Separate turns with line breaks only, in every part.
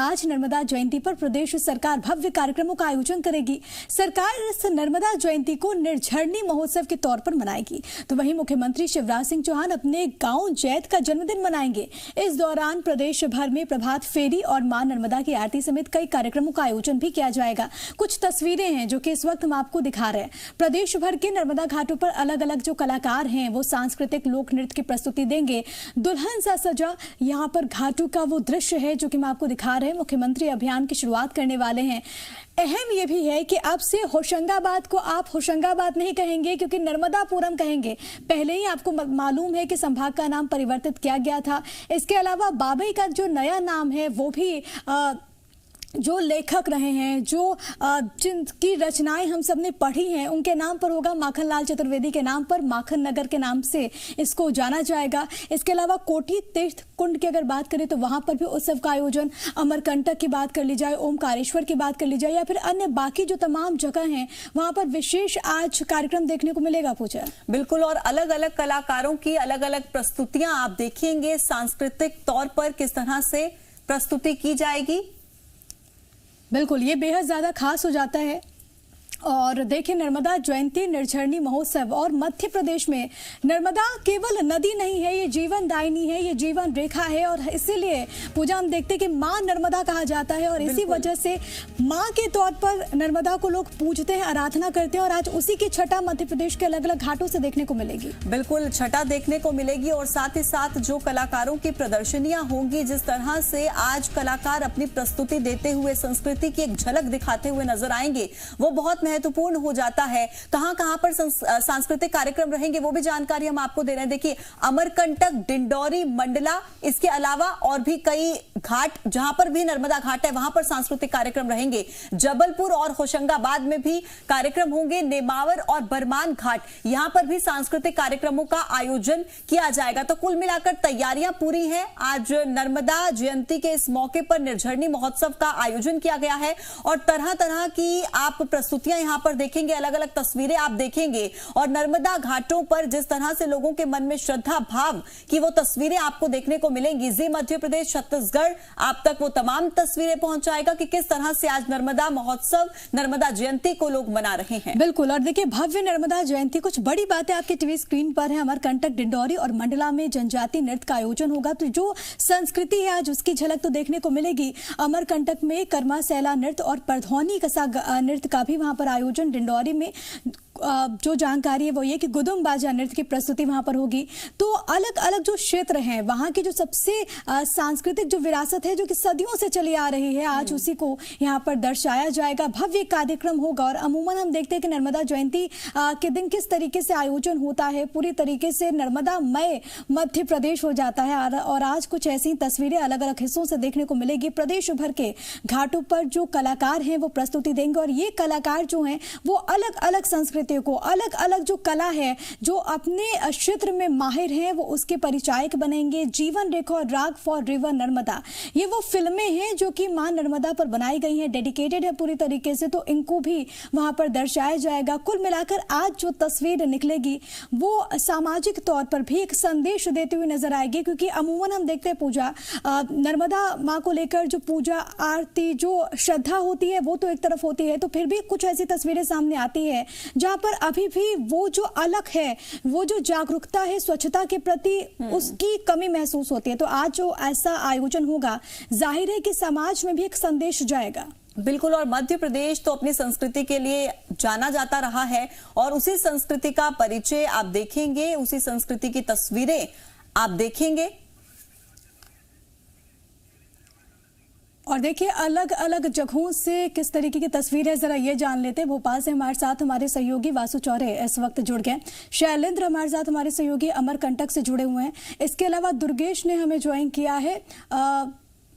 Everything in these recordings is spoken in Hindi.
आज नर्मदा जयंती पर प्रदेश सरकार भव्य कार्यक्रमों का आयोजन करेगी। सरकार इस नर्मदा जयंती को निर्झरणी महोत्सव के तौर पर मनाएगी, तो वहीं मुख्यमंत्री शिवराज सिंह चौहान अपने गांव जैत का जन्मदिन मनाएंगे। इस दौरान प्रदेश भर में प्रभात फेरी और मां नर्मदा की आरती समेत कई कार्यक्रमों का आयोजन भी किया जाएगा। कुछ तस्वीरें हैं जो कि इस वक्त हम आपको दिखा रहे हैं। प्रदेश भर के नर्मदा घाटों पर अलग अलग जो कलाकार हैं वो सांस्कृतिक लोक नृत्य की प्रस्तुति देंगे। दुल्हन सा सजा यहाँ पर घाटों का वो दृश्य है जो कि हम आपको दिखा रहे हैं। मुख्यमंत्री अभियान की शुरुआत करने वाले हैं। अहम ये भी है कि अब से होशंगाबाद को आप होशंगाबाद नहीं कहेंगे क्योंकि नर्मदापुरम कहेंगे। पहले ही आपको मालूम है कि संभाग का नाम परिवर्तित किया गया था। इसके अलावा बाबई का जो नया नाम है वो भी जो लेखक रहे हैं, जो जिनकी रचनाएं हम सब ने पढ़ी हैं, उनके नाम पर होगा। माखनलाल चतुर्वेदी के नाम पर माखन नगर के नाम से इसको जाना जाएगा। इसके अलावा कोठी तीर्थ कुंड की अगर बात करें तो वहां पर भी उत्सव का आयोजन, अमरकंटक की बात कर ली जाए, ओमकारेश्वर की बात कर ली जाए या फिर अन्य बाकी जो तमाम जगह हैं वहां पर विशेष आज कार्यक्रम देखने को मिलेगा। पूजा
बिल्कुल, और अलग अलग कलाकारों की अलग अलग प्रस्तुतियां आप देखेंगे। सांस्कृतिक तौर पर किस तरह से प्रस्तुति की जाएगी,
बिल्कुल ये बेहद ज्यादा खास हो जाता है। और देखिए, नर्मदा जयंती निर्झरणी महोत्सव और मध्य प्रदेश में नर्मदा केवल नदी नहीं है, ये जीवन दायिनी है, ये जीवन रेखा है। और इसीलिए पूजा हम देखते हैं कि मां नर्मदा कहा जाता है और इसी वजह से मां के तौर पर नर्मदा को लोग पूजते हैं, आराधना करते हैं। और आज उसी की छटा मध्य प्रदेश के अलग अलग घाटों से देखने को मिलेगी।
बिल्कुल छटा देखने को मिलेगी और साथ ही साथ जो कलाकारों की प्रदर्शनियां होंगी, जिस तरह से आज कलाकार अपनी प्रस्तुति देते हुए संस्कृति की एक झलक दिखाते हुए नजर आएंगे, वो बहुत महत्वपूर्ण हो जाता है। कहां पर सांस्कृतिक कार्यक्रम रहेंगे वो भी जानकारी हम आपको दे रहे हैं। देखिए, अमरकंटक, डिंडौरी, मंडला, इसके अलावा और भी कई घाट जहां पर भी नर्मदा घाट है वहां पर सांस्कृतिक कार्यक्रम रहेंगे। जबलपुर और होशंगाबाद में भी कार्यक्रम होंगे। नेमावर और बरमान घाट, यहां पर भी सांस्कृतिक कार्यक्रमों का आयोजन किया जाएगा। तो कुल मिलाकर तैयारियां पूरी हैं। आज नर्मदा जयंती के इस मौके पर निर्झरणी महोत्सव का आयोजन किया गया है और तरह तरह की आप प्रस्तुतियां यहां पर देखेंगे, अलग अलग तस्वीरें आप देखेंगे। और नर्मदा घाटों पर जिस तरह से लोगों के मन में श्रद्धा भाव की वो तस्वीरें आपको देखने को मिलेंगी। जी मध्य प्रदेश छत्तीसगढ़ आप तक वो तमाम तस्वीरें पहुंचाएगा कि किस तरह से आज नर्मदा महोत्सव, नर्मदा जयंती को लोग मना रहे हैं।
बिल्कुल, और देखिए भव्य नर्मदा जयंती, कुछ बड़ी बातें आपकी टीवी स्क्रीन पर है। अमरकंटक, डिंडौरी और मंडला में जनजातीय नृत्य का आयोजन होगा, तो जो संस्कृति है आज उसकी झलक तो देखने को मिलेगी। अमरकंटक में कर्मा सैला नृत्य और परधौनी कसा नृत्य का भी वहां पर आयोजन। डिंडौरी में जो जानकारी है वो ये कि गुदुम बाजा नृत्य की प्रस्तुति वहां पर होगी। तो अलग अलग जो क्षेत्र हैं वहां की जो सबसे सांस्कृतिक जो विरासत है जो कि सदियों से चली आ रही है, आज उसी को यहां पर दर्शाया जाएगा। भव्य कार्यक्रम होगा और अमूमन हम देखते हैं कि नर्मदा जयंती के दिन किस तरीके से आयोजन होता है, पूरी तरीके से नर्मदामय मध्य प्रदेश हो जाता है। और आज कुछ ऐसी तस्वीरें अलग अलग हिस्सों से देखने को मिलेगी। प्रदेश भर के घाटों पर जो कलाकार हैं वो प्रस्तुति देंगे और ये कलाकार जो हैं वो अलग अलग संस्कृति को, अलग अलग जो कला है जो अपने क्षेत्र में माहिर हैं वो उसके परिचायक बनेंगे। जीवन रेखा और राग फॉर रिवर नर्मदा, ये वो फिल्में हैं जो कि मां नर्मदा पर बनाई गई हैं, डेडिकेटेड है पूरी तरीके से, तो इनको भी वहां पर दर्शाया जाएगा। कुल मिलाकर आज जो तस्वीर निकलेगी वो सामाजिक तौर पर भी एक संदेश देती हुई नजर आएगी, क्योंकि अमूमन हम देखते हैं पूजा नर्मदा मां को लेकर जो पूजा आरती जो श्रद्धा होती है वो तो एक तरफ होती है, तो फिर भी कुछ ऐसी तस्वीरें सामने आती है जहां पर अभी भी वो जो अलग है, वो जो जागरूकता है स्वच्छता के प्रति, उसकी कमी महसूस होती है। तो आज जो ऐसा आयोजन होगा, जाहिर है कि समाज में भी एक संदेश जाएगा।
बिल्कुल, और मध्य प्रदेश तो अपनी संस्कृति के लिए जाना जाता रहा है और उसी संस्कृति का परिचय आप देखेंगे, उसी संस्कृति की तस्वीरें आप देखेंगे।
और देखिए अलग अलग जगहों से किस तरीके की तस्वीर है, जरा ये जान लेते हैं। भोपाल से हमारे साथ हमारे सहयोगी वासु चौरे इस वक्त जुड़ गए। शैलेंद्र हमारे साथ हमारे सहयोगी अमरकंटक से जुड़े हुए हैं। इसके अलावा दुर्गेश ने हमें ज्वाइन किया है,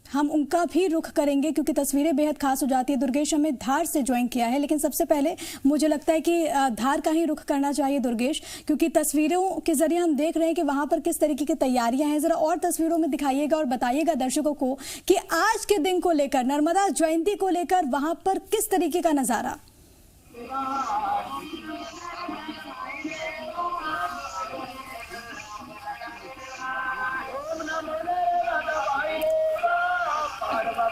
हम उनका भी रुख करेंगे क्योंकि तस्वीरें बेहद खास हो जाती है। दुर्गेश हमें धार से ज्वाइन किया है, लेकिन सबसे पहले मुझे लगता है कि धार का ही रुख करना चाहिए दुर्गेश, क्योंकि तस्वीरों के जरिए हम देख रहे हैं कि वहां पर किस तरीके की तैयारियां हैं। जरा और तस्वीरों में दिखाइएगा और बताइएगा दर्शकों को कि आज के दिन को लेकर, नर्मदा जयंती को लेकर वहां पर किस तरीके का नजारा।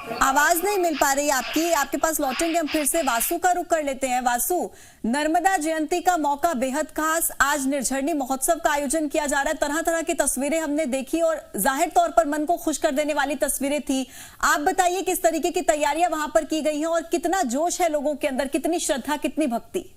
आवाज नहीं मिल पा रही आपकी, आपके पास लौटेंगे हम फिर से। वासु का रुख कर लेते हैं। वासु, नर्मदा जयंती का मौका बेहद खास, आज निर्झरणी महोत्सव का आयोजन किया जा रहा है। तरह तरह की तस्वीरें हमने देखी और जाहिर तौर पर मन को खुश कर देने वाली तस्वीरें थी। आप बताइए किस तरीके की तैयारियां वहां पर की गई हैं और कितना जोश है लोगों के अंदर, कितनी श्रद्धा, कितनी भक्ति?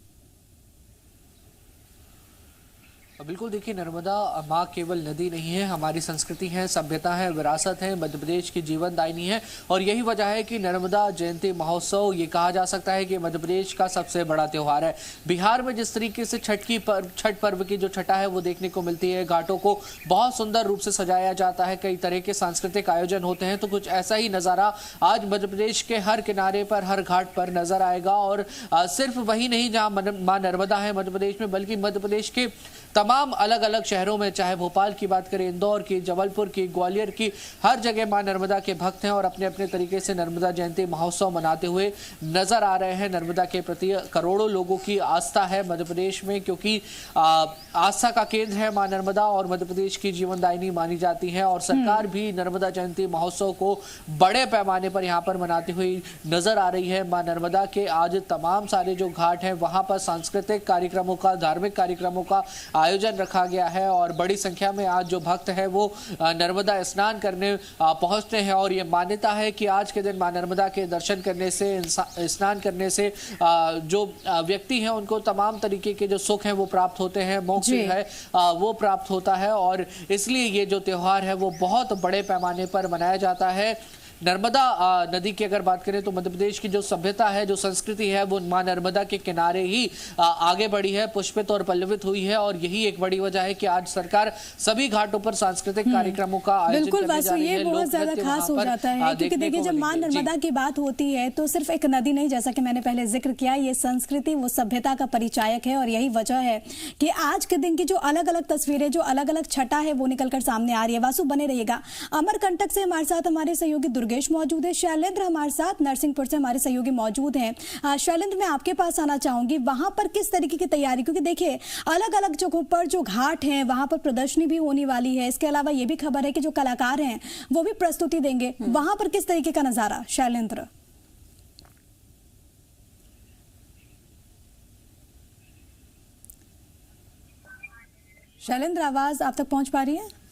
बिल्कुल, देखिए, नर्मदा माँ केवल नदी नहीं है, हमारी संस्कृति है, सभ्यता है, विरासत है, मध्य प्रदेश की जीवनदायिनी है। और यही वजह है कि नर्मदा जयंती महोत्सव ये कहा जा सकता है कि मध्य प्रदेश का सबसे बड़ा त्यौहार है। बिहार में जिस तरीके से छठ पर्व की जो छठा है वो देखने को मिलती है, घाटों को बहुत सुंदर रूप से सजाया जाता है, कई तरह के सांस्कृतिक आयोजन होते हैं, तो कुछ ऐसा ही नज़ारा आज मध्य प्रदेश के हर किनारे पर, हर घाट पर नजर आएगा। और सिर्फ वही नहीं जहाँ माँ नर्मदा है मध्य प्रदेश में, बल्कि मध्य प्रदेश के तमाम अलग अलग शहरों में, चाहे भोपाल की बात करें, इंदौर की, जबलपुर की, ग्वालियर की, हर जगह मां नर्मदा के भक्त हैं और अपने अपने तरीके से नर्मदा जयंती महोत्सव मनाते हुए नजर आ रहे हैं। नर्मदा के प्रति करोड़ों लोगों की आस्था है मध्य प्रदेश में, क्योंकि आस्था का केंद्र है मां नर्मदा और मध्य प्रदेश की जीवनदायिनी मानी जाती है। और सरकार भी नर्मदा जयंती महोत्सव को बड़े पैमाने पर यहाँ पर मनाती हुई नजर आ रही है। मां नर्मदा के आज तमाम सारे जो घाट हैं वहां पर सांस्कृतिक कार्यक्रमों का, धार्मिक कार्यक्रमों का आयोजन रखा गया है और बड़ी संख्या में आज जो भक्त हैं वो नर्मदा स्नान करने पहुंचते हैं। और ये मान्यता है कि आज के दिन मां नर्मदा के दर्शन करने से, स्नान करने से जो व्यक्ति हैं उनको तमाम तरीके के जो सुख हैं वो प्राप्त होते हैं, मोक्ष है वो प्राप्त होता है। और इसलिए ये जो त्योहार है वो बहुत बड़े पैमाने पर मनाया जाता है। नर्मदा नदी की अगर बात करें तो मध्य प्रदेश की जो सभ्यता है, जो संस्कृति है, वो मां नर्मदा के किनारे ही आगे बढ़ी है, पुष्पित और पल्लवित हुई है। और यही एक बड़ी वजह है कि आज सरकार सभी घाटों पर सांस्कृतिक कार्यक्रमों का आयोजन करने जा रही है।
ये बहुत ज्यादा खास हो जाता है, क्योंकि देखिए जब मां नर्मदा की बात होती है तो सिर्फ एक नदी नहीं, जैसा कि मैंने पहले जिक्र किया, ये संस्कृति, वो सभ्यता का परिचायक है। और यही वजह है कि आज के दिन की जो अलग अलग तस्वीरें, जो अलग अलग छटा है वो निकलकर सामने आ रही है। वासु, बने रहिएगा। अमरकंटक से हमारे साथ हमारे सहयोगी दुर्गेश मौजूद है, शैलेंद्र हमारे साथ नरसिंहपुर से हमारे सहयोगी मौजूद हैं। शैलेंद्र, मैं आपके पास आना चाहूंगी, वहां पर किस तरीके की तैयारी, क्योंकि देखिए अलग अलग जगहों पर जो घाट हैं वहां पर प्रदर्शनी भी होने वाली है। इसके अलावा ये भी खबर है कि जो कलाकार हैं वो भी प्रस्तुति देंगे, वहां पर किस तरीके का नजारा? शैलेंद्र, शैलेंद्र, आवाज आप तक पहुंच पा रही है?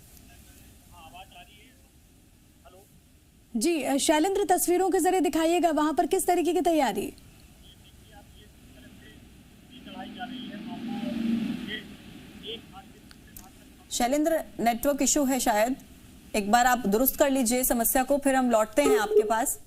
जी शैलेंद्र, तस्वीरों के जरिए दिखाइएगा वहां पर किस तरीके की तैयारी?
शैलेंद्र, नेटवर्क इशू है शायद, एक बार आप दुरुस्त कर लीजिए समस्या को, फिर हम लौटते हैं आपके पास।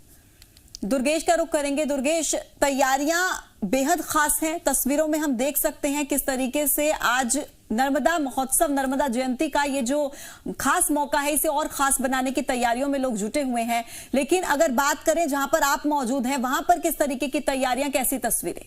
दुर्गेश का रुख करेंगे। दुर्गेश, तैयारियां बेहद खास हैं, तस्वीरों में हम देख सकते हैं किस तरीके से आज नर्मदा महोत्सव, नर्मदा जयंती का ये जो खास मौका है इसे और खास बनाने की तैयारियों में लोग जुटे हुए हैं। लेकिन अगर बात करें जहां पर आप मौजूद हैं वहां पर किस तरीके की तैयारियां, कैसी तस्वीरें?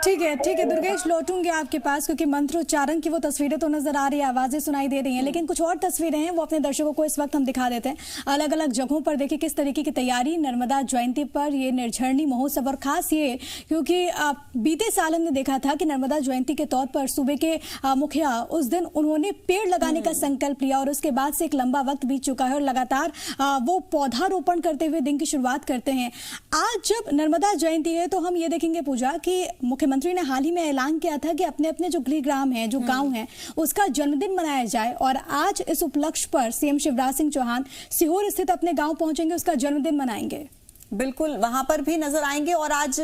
ठीक है दुर्गेश, लौटूंगे आपके पास, क्योंकि मंत्रोच्चारण की वो तस्वीरें तो नजर आ रही है, आवाजें सुनाई दे रही हैं, लेकिन कुछ और तस्वीरें हैं वो अपने दर्शकों को इस वक्त हम दिखा देते हैं। अलग अलग जगहों पर देखिए किस तरीके की तैयारी नर्मदा जयंती पर, ये निर्झरणी महोत्सव। और खास ये क्योंकि बीते साल हमने देखा था कि नर्मदा जयंती के तौर पर सूबे के मुखिया उस दिन उन्होंने पेड़ लगाने का संकल्प लिया और उसके बाद से एक लंबा वक्त बीत चुका है और लगातार वो पौधारोपण करते हुए दिन की शुरुआत करते हैं। आज जब नर्मदा जयंती है तो हम ये देखेंगे पूजा कि मुख्यमंत्री ने हाल ही में ऐलान किया था कि अपने अपने जो गृहग्राम है, जो गांव है, उसका जन्मदिन मनाया जाए। और आज इस उपलक्ष्य पर सीएम शिवराज सिंह चौहान सीहोर स्थित अपने गांव पहुंचेंगे, उसका जन्मदिन मनाएंगे।
बिल्कुल, वहां पर भी नजर आएंगे। और आज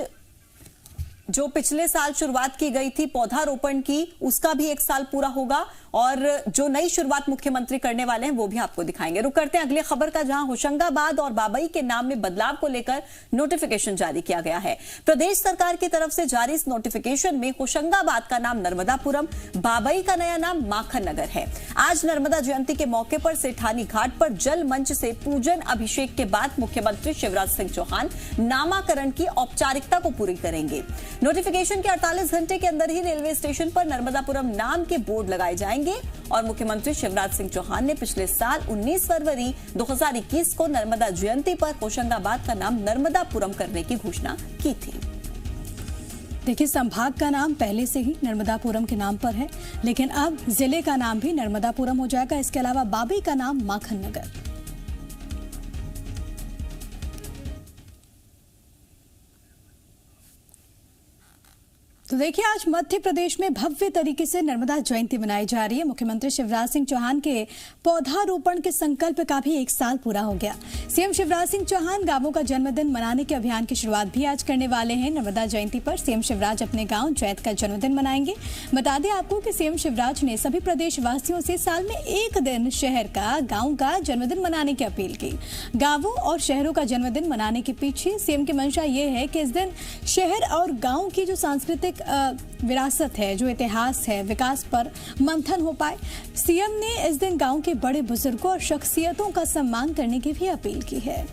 जो पिछले साल शुरुआत की गई थी पौधारोपण की, उसका भी एक साल पूरा होगा और जो नई शुरुआत मुख्यमंत्री करने वाले हैं वो भी आपको दिखाएंगे। रुक करते हैं अगली खबर का, जहां होशंगाबाद और बाबई के नाम में बदलाव को लेकर नोटिफिकेशन जारी किया गया है। प्रदेश सरकार की तरफ से जारी इस नोटिफिकेशन में होशंगाबाद का नाम नर्मदापुरम, बाबई का नया नाम माखन नगर है। आज नर्मदा जयंती के मौके पर सेठानी घाट पर जल मंच से पूजन अभिषेक के बाद मुख्यमंत्री शिवराज सिंह चौहान नामाकरण की औपचारिकता को पूरी करेंगे। नोटिफिकेशन के 48 घंटे के अंदर ही रेलवे स्टेशन पर नर्मदापुरम नाम के बोर्ड लगाए जाएंगे। और मुख्यमंत्री शिवराज सिंह चौहान ने पिछले साल 19 फरवरी 2021 को नर्मदा जयंती पर होशंगाबाद का नाम नर्मदापुरम करने की घोषणा की थी।
देखिए, संभाग का नाम पहले से ही नर्मदापुरम के नाम पर है, लेकिन अब जिले का नाम भी नर्मदापुरम हो जाएगा। इसके अलावा बाबी का नाम माखन नगर। तो देखिए, आज मध्य प्रदेश में भव्य तरीके से नर्मदा जयंती मनाई जा रही है। मुख्यमंत्री शिवराज सिंह चौहान के पौधारोपण के संकल्प का भी 1 साल पूरा हो गया। सीएम शिवराज सिंह चौहान गांवों का जन्मदिन मनाने के अभियान की शुरुआत भी आज करने वाले हैं। नर्मदा जयंती पर सीएम शिवराज अपने गांव जैत का जन्मदिन मनाएंगे। बता दें आपको कि सीएम शिवराज ने सभी प्रदेशवासियों से साल में 1 दिन शहर का, गाँव का जन्मदिन मनाने की अपील की। गाँवों और शहरों का जन्मदिन मनाने के पीछे सीएम की मंशा ये है कि इस दिन शहर और गाँव की जो सांस्कृतिक विरासत है, जो इतिहास है, विकास पर मंथन हो पाए। सीएम ने इस दिन गांव के बड़े बुजुर्गों और शख्सियतों का सम्मान करने की भी अपील की है।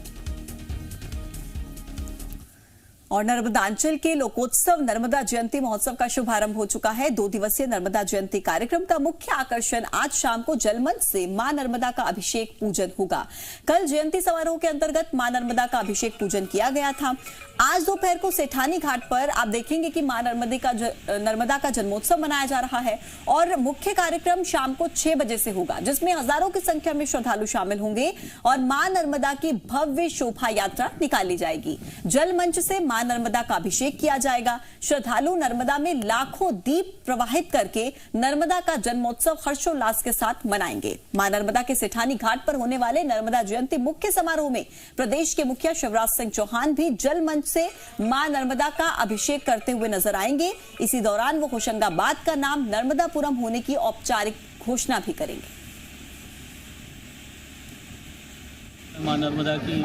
और नर्मदांचल के लोकोत्सव नर्मदा जयंती महोत्सव का शुभारंभ हो चुका है। 2 दिवसीय नर्मदा जयंती कार्यक्रम का मुख्य आकर्षण आज शाम को जलमंच से मां नर्मदा का अभिषेक पूजन होगा। कल जयंती समारोह के अंतर्गत मां नर्मदा का अभिषेक पूजन किया गया था। आज दोपहर को सेठानी घाट पर आप देखेंगे कि मां नर्मदा का जन्मोत्सव मनाया जा रहा है और मुख्य कार्यक्रम शाम को 6 बजे से होगा, जिसमें हजारों की संख्या में श्रद्धालु शामिल होंगे और मां नर्मदा की भव्य शोभा यात्रा निकाली जाएगी। जल मंच से मां नर्मदा का अभिषेक किया जाएगा। श्रद्धालु नर्मदा में लाखों दीप प्रवाहित करके नर्मदा का जन्मोत्सव हर्षोल्लास के साथ मनाएंगे। मां नर्मदा के सेठानी घाट पर होने वाले नर्मदा जयंती मुख्य समारोह में प्रदेश के मुखिया शिवराज सिंह चौहान भी जल मंच से मां नर्मदा का अभिषेक करते हुए नजर आएंगे। इसी दौरान वो होशंगाबाद का नाम नर्मदापुरम होने की औपचारिक घोषणा भी करेंगे।
मां नर्मदा की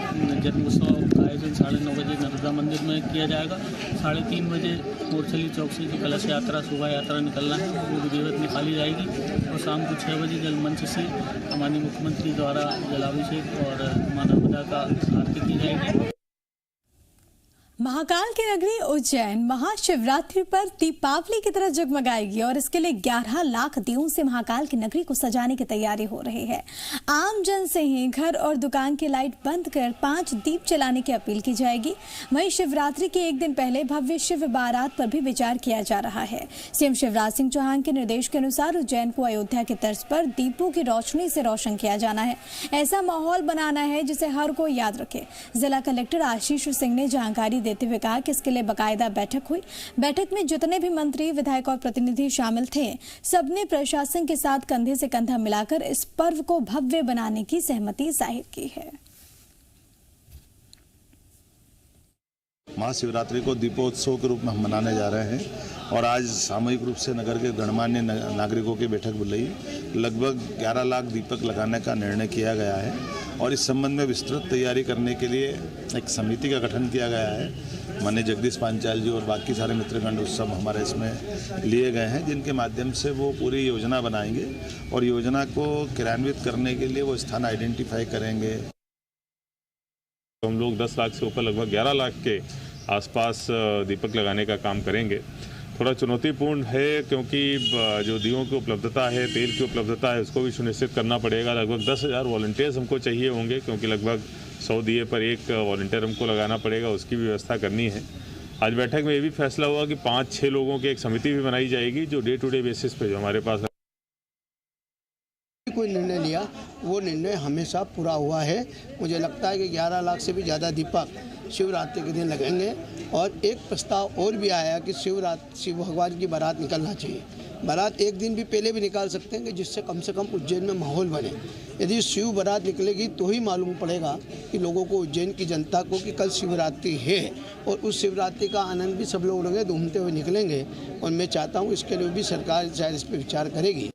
जन्मोत्सव का आयोजन 9:30 बजे नर्मदा मंदिर में किया जाएगा। 3:30 बजे मोरछली चौक से जो कलश यात्रा, शोभा यात्रा निकलना है, वो विधिवत निकाली जाएगी और शाम को 6 बजे जल मंच से हमारे मुख्यमंत्री द्वारा जलाभिषेक और मां नर्मदा का आरती की जाएगी।
महाकाल की नगरी उज्जैन महाशिवरात्रि पर दीपावली की तरह जगमगाएगी और इसके लिए 11 लाख दियों से महाकाल की नगरी को सजाने की तैयारी हो रही है। आम जन से ही घर और दुकान की लाइट बंद कर 5 दीप जलाने की अपील की जाएगी। वहीं शिवरात्रि के 1 दिन पहले भव्य शिव बारात पर भी विचार किया जा रहा है। सीएम शिवराज सिंह चौहान के निर्देश के अनुसार उज्जैन को अयोध्या की तर्ज पर दीपों की रोशनी से रोशन किया जाना है। ऐसा माहौल बनाना है जिसे हर कोई याद रखे। जिला कलेक्टर आशीष सिंह ने जानकारी देते हुए कहा कि इसके लिए बाकायदा बैठक हुई। बैठक में जितने भी मंत्री, विधायक और प्रतिनिधि शामिल थे, सबने प्रशासन के साथ कंधे से कंधा मिलाकर इस पर्व को भव्य बनाने की सहमति जाहिर की है।
महाशिवरात्रि को दीपोत्सव के रूप में हम मनाने जा रहे हैं और आज सामूहिक रूप से नगर के गणमान्य नागरिकों की बैठक बुलाई। लगभग 11 लाख दीपक लगाने का निर्णय किया गया है और इस संबंध में विस्तृत तैयारी करने के लिए एक समिति का गठन किया गया है। माननीय जगदीश पांचाल जी और बाकी सारे मित्रगण उस सब हमारे इसमें लिए गए हैं, जिनके माध्यम से वो पूरी योजना बनाएंगे और योजना को क्रियान्वित करने के लिए वो स्थान आइडेंटिफाई करेंगे।
हम लोग 10 लाख से ऊपर लगभग 11 लाख के आसपास दीपक लगाने का काम करेंगे। थोड़ा चुनौतीपूर्ण है क्योंकि जो दियों की उपलब्धता है, तेल की उपलब्धता है, उसको भी सुनिश्चित करना पड़ेगा। लगभग 10,000 वॉलंटियर्स हमको चाहिए होंगे क्योंकि लगभग 100 दिए पर 1 वॉलंटियर हमको लगाना पड़ेगा, उसकी भी व्यवस्था करनी है। आज बैठक में ये भी फैसला हुआ कि 5-6 लोगों की एक समिति भी बनाई जाएगी जो डे टू डे बेसिस पे जो हमारे पास
कोई निर्णय लिया वो निर्णय हमेशा पूरा हुआ है। मुझे लगता है कि 11 लाख से भी ज़्यादा दीपक शिवरात्रि के दिन लगेंगे और एक प्रस्ताव और भी आया कि शिव भगवान की बारात निकलना चाहिए। बारात एक दिन भी पहले भी निकाल सकते हैं कि जिससे कम से कम उज्जैन में माहौल बने। यदि शिव बारात निकलेगी तो ही मालूम पड़ेगा कि लोगों को, उज्जैन की जनता को, कि कल शिवरात्रि है और उस शिवरात्रि का आनंद भी सब लोग लेंगे, घूमते हुए निकलेंगे। और मैं चाहता हूँ इसके लिए भी सरकार शायद इस पर विचार करेगी।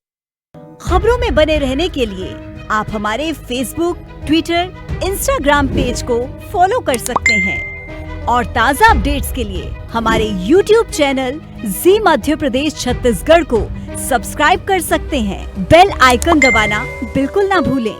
खबरों में बने रहने के लिए आप हमारे फेसबुक, ट्विटर, इंस्टाग्राम पेज को फॉलो कर सकते हैं और ताज़ा अपडेट्स के लिए हमारे YouTube चैनल जी मध्य प्रदेश छत्तीसगढ़ को सब्सक्राइब कर सकते हैं। बेल आइकन दबाना बिल्कुल ना भूलें।